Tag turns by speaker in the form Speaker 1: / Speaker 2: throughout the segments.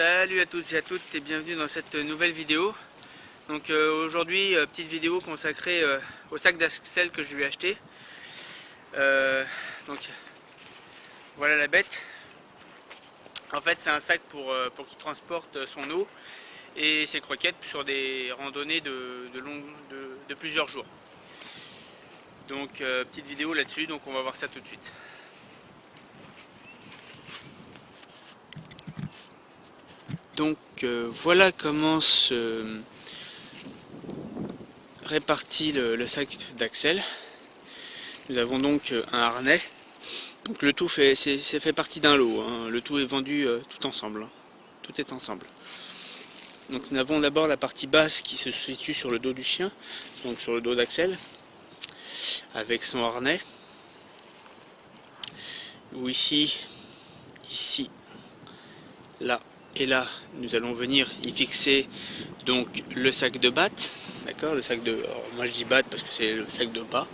Speaker 1: Salut à tous et à toutes et bienvenue dans cette nouvelle vidéo. Donc aujourd'hui, petite vidéo consacrée au sac d'Axel que je lui ai acheté. Donc voilà la bête. En fait c'est un sac pour qu'il transporte son eau et ses croquettes sur des randonnées de plusieurs jours. Donc petite vidéo là-dessus, donc on va voir ça tout de suite. Donc voilà comment se répartit le sac d'Axel. Nous avons donc un harnais. Donc le tout fait partie d'un lot, hein. Le tout est vendu tout ensemble. Tout est ensemble. Donc nous avons d'abord la partie basse qui se situe sur le dos du chien, donc sur le dos d'Axel, avec son harnais. Où ici, là et là, nous allons venir y fixer donc le sac de batte, d'accord, le sac de, alors moi je dis batte parce que c'est le sac de bas,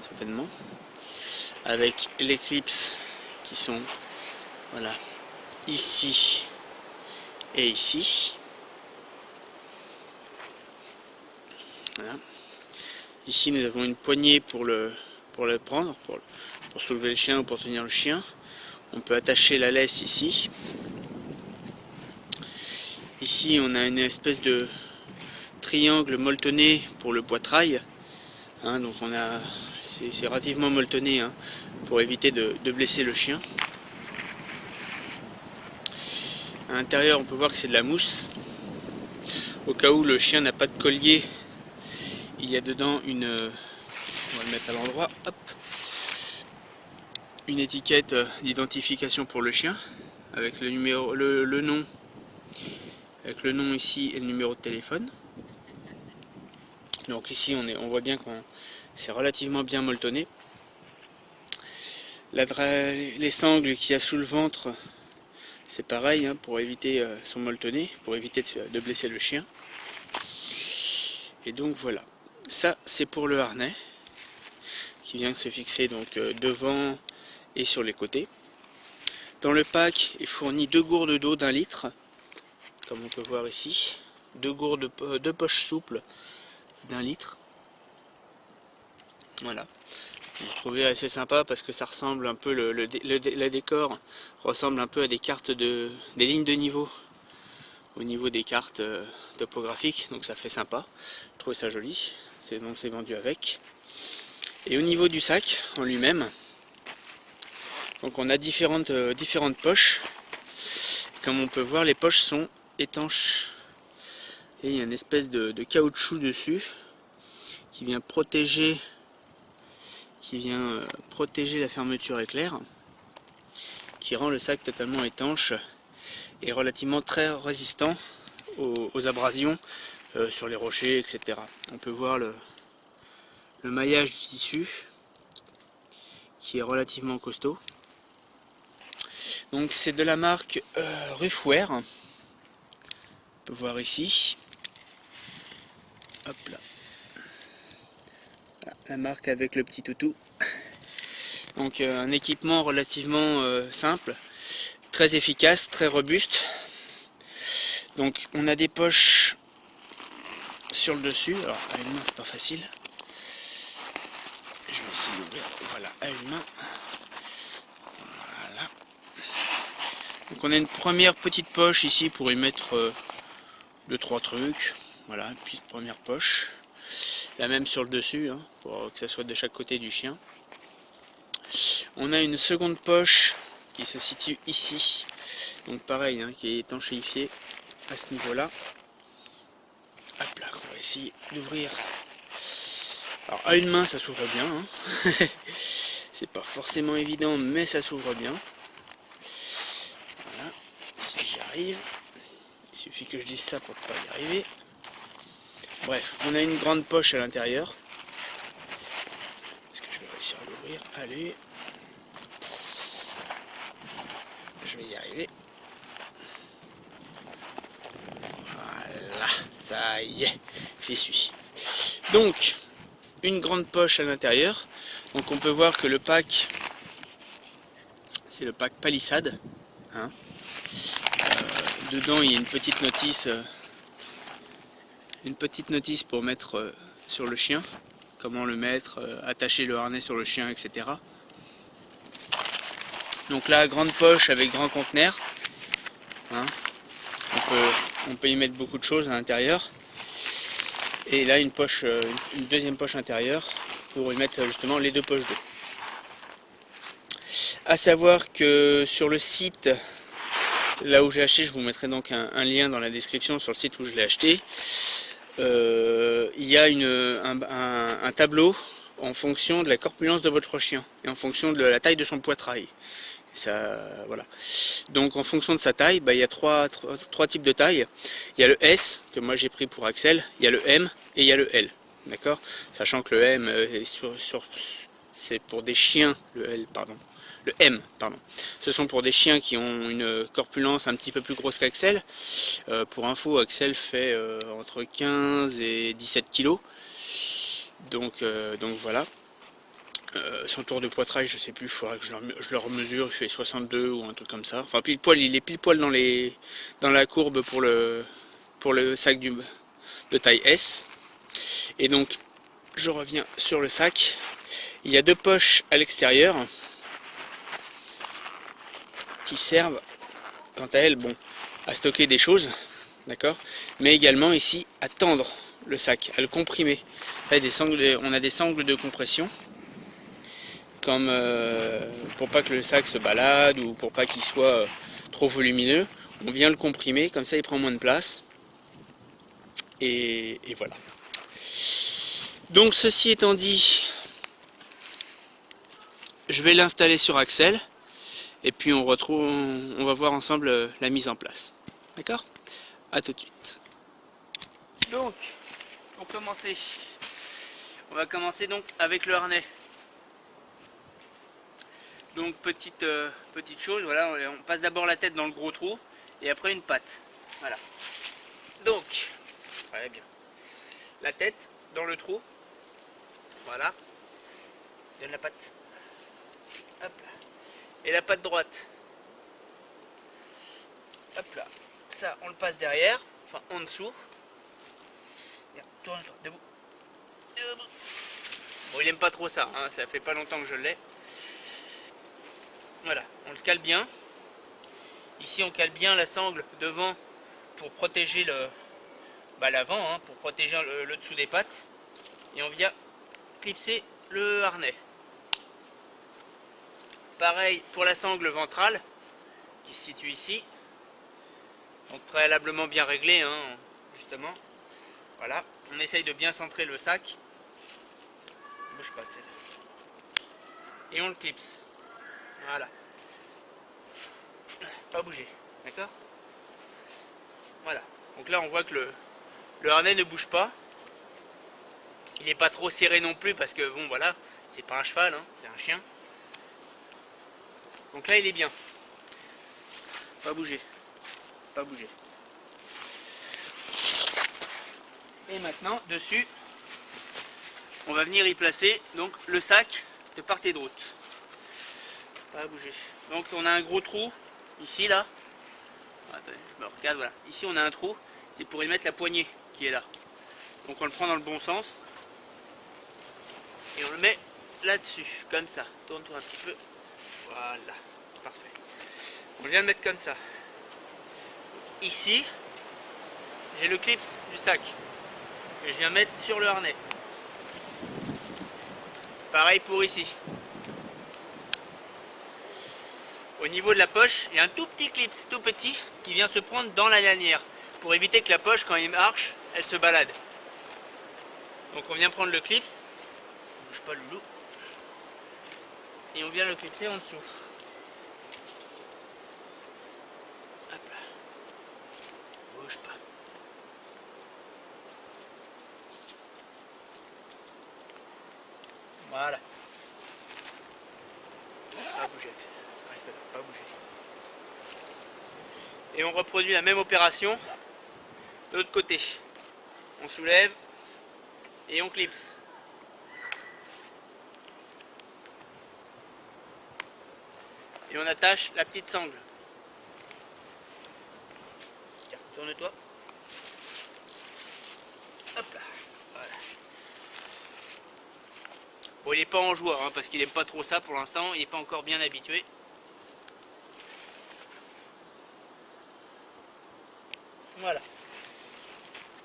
Speaker 1: certainement, avec les clips qui sont, voilà, ici et ici. Voilà. Ici nous avons une poignée pour le prendre, pour soulever le chien ou pour tenir le chien. On peut attacher la laisse ici. Ici on a une espèce de triangle molletonné pour le poitrail, hein, donc c'est relativement molletonné, hein, pour éviter de blesser le chien. À l'intérieur on peut voir que c'est de la mousse. Au cas où le chien n'a pas de collier, il y a dedans une, on va le mettre à l'endroit, hop, une étiquette d'identification pour le chien avec le numéro, le nom, avec le nom ici et le numéro de téléphone. Donc ici on voit bien que c'est relativement bien molletonné. Les sangles qu'il y a sous le ventre, c'est pareil, hein, pour éviter son molletonné, pour éviter de blesser le chien. Et donc voilà, ça c'est pour le harnais qui vient se fixer donc devant et sur les côtés. Dans le pack est fourni 2 gourdes d'eau d'1 litre, comme on peut voir ici, 2 poches souples d'1 litre. Voilà, vous trouvez assez sympa parce que ça ressemble un peu, le décor ressemble un peu à des cartes des lignes de niveau au niveau des cartes topographiques, donc ça fait sympa. Je trouve ça joli, donc c'est vendu avec. Et au niveau du sac en lui-même, donc on a différentes poches. Comme on peut voir, les poches sont étanches et il y a une espèce de caoutchouc dessus qui vient protéger la fermeture éclair, qui rend le sac totalement étanche et relativement très résistant aux abrasions sur les rochers, etc. On peut voir le maillage du tissu qui est relativement costaud. Donc c'est de la marque Rufwear. On peut voir ici. Hop là. Voilà, la marque avec le petit toutou. Donc un équipement relativement simple, très efficace, très robuste. Donc on a des poches sur le dessus. Alors à une main c'est pas facile. Je vais essayer d'ouvrir. Voilà, à une main. Voilà. Donc on a une première petite poche ici pour y mettre 2-3 trucs. Voilà, une petite première poche. La même sur le dessus, hein, pour que ça soit de chaque côté du chien. On a une seconde poche qui se situe ici. Donc pareil, hein, qui est étanchéifiée à ce niveau-là. Hop là, on va essayer d'ouvrir. Alors à une main ça s'ouvre bien, hein. C'est pas forcément évident, mais ça s'ouvre bien. Voilà, si j'y arrive. Il suffit que je dise ça pour ne pas y arriver. Bref, on a une grande poche à l'intérieur. Est-ce que je vais réussir à l'ouvrir? Allez. Je vais y arriver. Voilà, ça y est, j'y suis. Donc, une grande poche à l'intérieur. Donc on peut voir que le pack, c'est le pack palissade, hein. Dedans il y a une petite notice pour mettre sur le chien, comment le mettre, attacher le harnais sur le chien, etc. Donc là, grande poche avec grand conteneur, hein. On peut y mettre beaucoup de choses à l'intérieur. Et là une deuxième poche intérieure pour y mettre justement les deux poches d'eau. À savoir que sur le site, là où j'ai acheté, je vous mettrai donc un lien dans la description sur le site où je l'ai acheté. Il y a un tableau en fonction de la corpulence de votre chien et en fonction de la taille de son poitrail. Ça, voilà. Donc en fonction de sa taille, il y a trois types de taille. Il y a le S, que moi j'ai pris pour Axel, il y a le M et il y a le L. D'accord? Sachant que le M c'est pour des chiens, le M, pardon. Ce sont pour des chiens qui ont une corpulence un petit peu plus grosse qu'Axel. Pour info, Axel fait entre 15 et 17 kg. Donc voilà. Son tour de poitrail, je sais plus, il faudra que je le remesure, il fait 62 ou un truc comme ça. Enfin pile poil, il est pile poil dans la courbe pour le sac de taille S. Et donc je reviens sur le sac. Il y a deux poches à l'extérieur qui servent quant à elles, bon, à stocker des choses, d'accord, mais également ici à tendre le sac, à le comprimer. Là, on a des sangles de compression, comme pour pas que le sac se balade ou pour pas qu'il soit trop volumineux. On vient le comprimer, comme ça il prend moins de place. Et voilà. Donc ceci étant dit, je vais l'installer sur Axel. Et puis on va voir ensemble la mise en place. D'accord? A tout de suite. Donc, pour commencer, on va commencer donc avec le harnais. Donc petite chose, voilà, on passe d'abord la tête dans le gros trou et après une patte. Voilà. Donc, ouais, bien. La tête dans le trou. Voilà. Donne la patte. Hop là. Et la patte droite. Hop là. Ça, on le passe derrière, enfin en dessous. Tourne-toi, debout. Debout. Bon, il aime pas trop ça, hein, ça fait pas longtemps que je l'ai. Voilà, on le cale bien. Ici, on cale bien la sangle devant pour protéger l'avant, hein, pour protéger le dessous des pattes. Et on vient clipser le harnais. Pareil pour la sangle ventrale qui se situe ici. Donc préalablement bien réglé, hein, justement. Voilà, on essaye de bien centrer le sac. Bouge pas, Axel. Et on le clipse. Voilà. Pas bouger, d'accord? Voilà. Donc là, on voit que le harnais ne bouge pas. Il n'est pas trop serré non plus parce que, bon, voilà, c'est pas un cheval, hein, c'est un chien. Donc là, il est bien. Pas bouger. Pas bouger. Et maintenant, dessus, on va venir y placer donc le sac de part et d'autre. Pas bouger. Donc on a un gros trou ici là. Attendez, je me regarde, voilà. Ici on a un trou, c'est pour y mettre la poignée qui est là. Donc on le prend dans le bon sens et on le met là-dessus, comme ça. Tourne-toi un petit peu. Voilà, parfait. On vient le mettre comme ça. Ici, j'ai le clips du sac que je viens mettre sur le harnais. Pareil pour ici. Au niveau de la poche, il y a un tout petit clips, tout petit, qui vient se prendre dans la lanière pour éviter que la poche, quand il marche, elle se balade. Donc on vient prendre le clips, bouge pas le loulou, et on vient le clipser en dessous. Hop là. Bouge pas. Voilà. Pas bouger, Axel. Reste là, pas bouger. Et on reproduit la même opération de l'autre côté. On soulève et on clipse. Et on attache la petite sangle. Tourne-toi. Hop là. Voilà. Bon, il n'est pas en joie, hein, parce qu'il n'aime pas trop ça pour l'instant. Il n'est pas encore bien habitué. Voilà.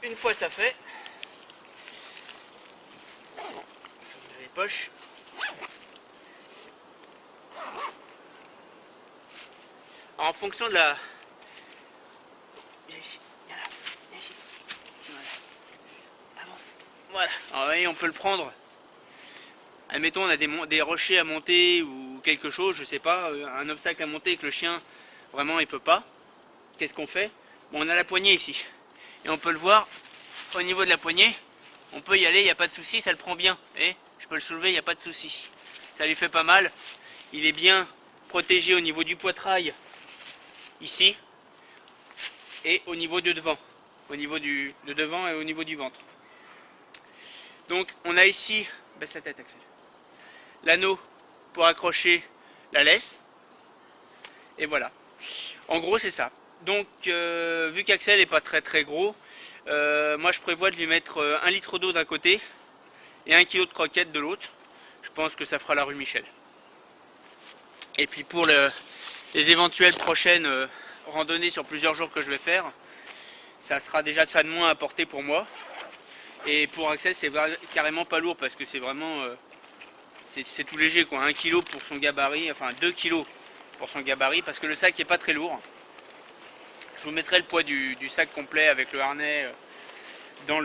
Speaker 1: Une fois ça fait, les poches. Alors, en fonction de la... Viens ici, viens là, viens ici. Voilà. Avance. Voilà. Alors, vous voyez, on peut le prendre. Admettons, on a des rochers à monter ou quelque chose, je sais pas, un obstacle à monter et que le chien, vraiment, il peut pas. Qu'est-ce qu'on fait? Bon, on a la poignée ici. Et on peut le voir, au niveau de la poignée, on peut y aller, il n'y a pas de souci, ça le prend bien. Et je peux le soulever, il n'y a pas de souci. Ça lui fait pas mal. Il est bien protégé au niveau du poitrail, ici, et au niveau de devant. Au niveau de devant et au niveau du ventre. Donc, on a ici, baisse la tête Axel, l'anneau pour accrocher la laisse. Et voilà. En gros, c'est ça. Donc, vu qu'Axel n'est pas très gros, moi je prévois de lui mettre 1 litre d'eau d'un côté et 1 kg de croquettes de l'autre. Je pense que ça fera la rue Michel. Et puis pour les éventuelles prochaines randonnées sur plusieurs jours que je vais faire, ça sera déjà de ça de moins à porter pour moi. Et pour Axel, c'est carrément pas lourd parce que c'est vraiment... c'est tout léger, quoi. 1 kg pour son gabarit, enfin 2 kg pour son gabarit, parce que le sac n'est pas très lourd. Je vous mettrai le poids du sac complet avec le harnais dans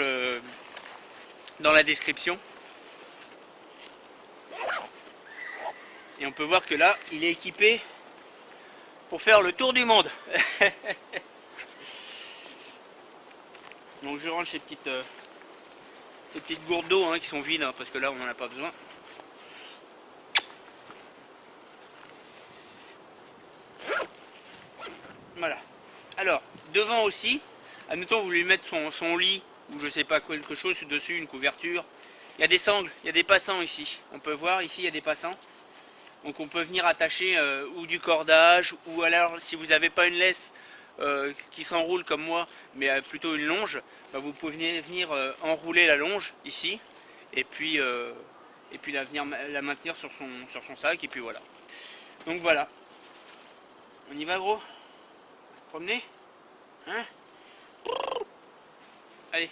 Speaker 1: la description. Et on peut voir que là, il est équipé pour faire le tour du monde. Donc je range ces petites gourdes d'eau, hein, qui sont vides, hein, parce que là on n'en a pas besoin. Voilà. Alors, devant aussi, admettons vous voulez mettre son lit, ou je sais pas, quelque chose dessus, une couverture. Il y a des sangles, il y a des passants ici. On peut voir, ici il y a des passants. Donc on peut venir attacher ou du cordage, ou alors si vous n'avez pas une laisse qui s'enroule comme moi, mais plutôt une longe, bah, vous pouvez venir enrouler la longe ici, et puis la maintenir sur son sac, et puis voilà. Donc voilà. On y va gros? On va se promener? Hein? Allez.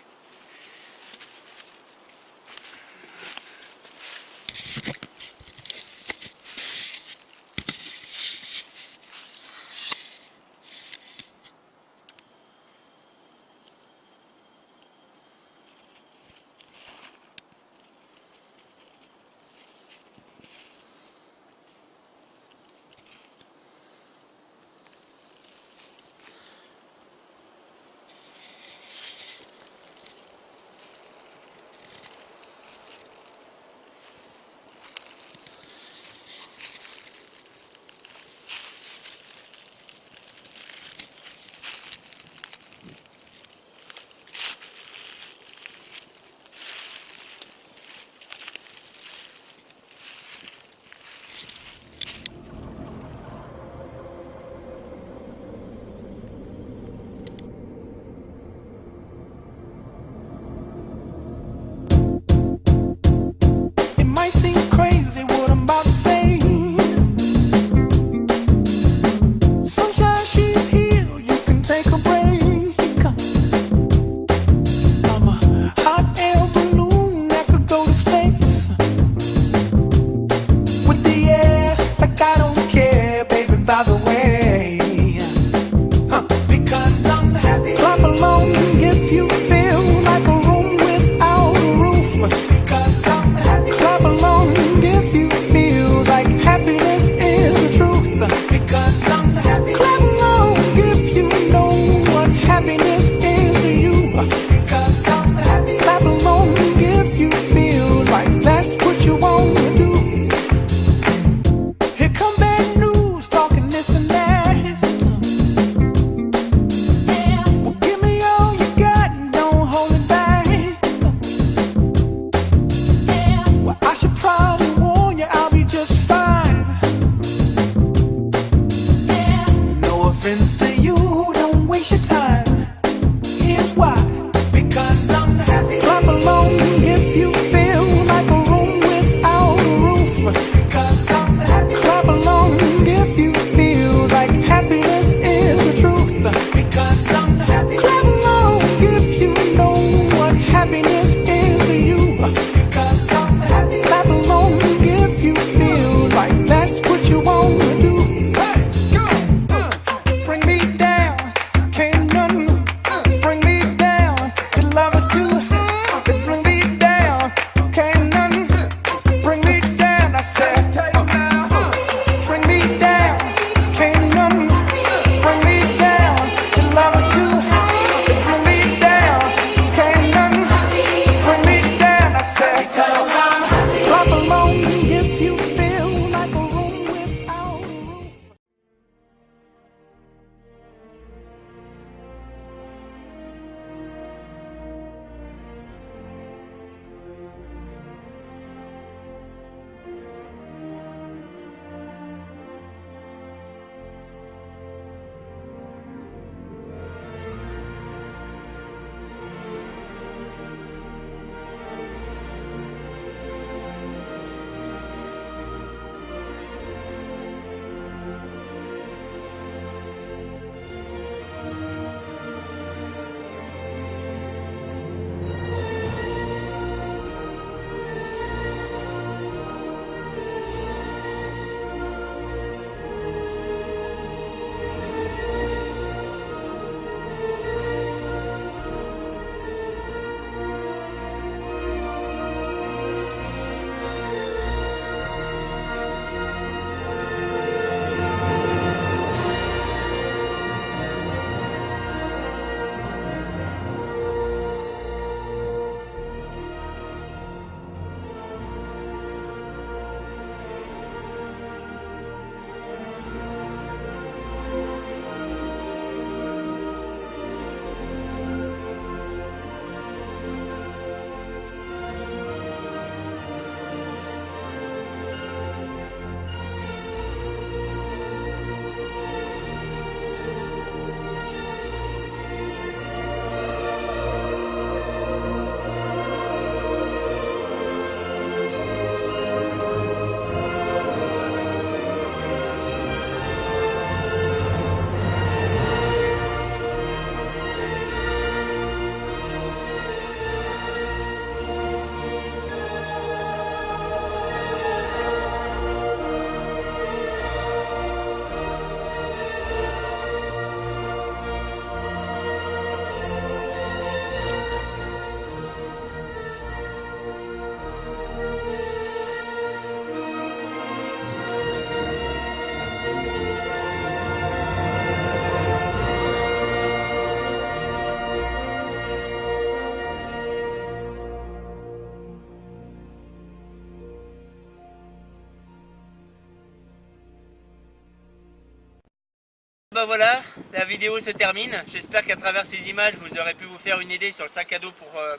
Speaker 2: bah voilà, la vidéo se termine. J'espère qu'à travers ces images, vous aurez pu vous faire une idée sur le sac à dos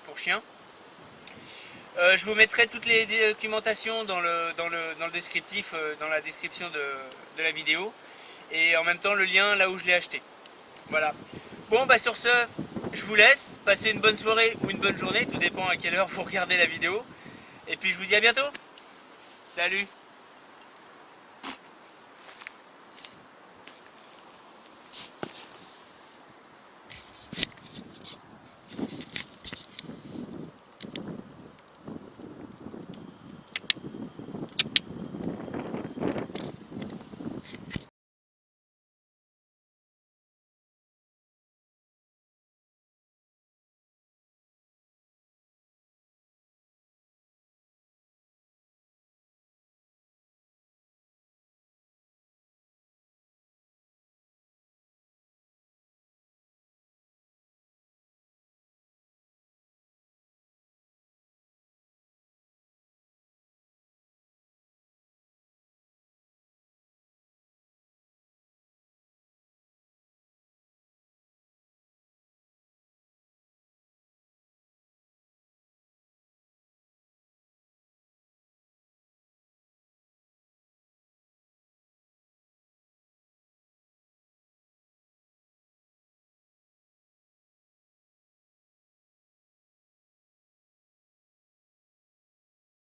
Speaker 2: pour chien. Je vous mettrai toutes les documentations dans le descriptif, dans la description de la vidéo. Et en même temps le lien là où je l'ai acheté. Voilà. Bon bah sur ce, je vous laisse. Passez une bonne soirée ou une bonne journée, tout dépend à quelle heure vous regardez la vidéo. Et puis je vous dis à bientôt. Salut!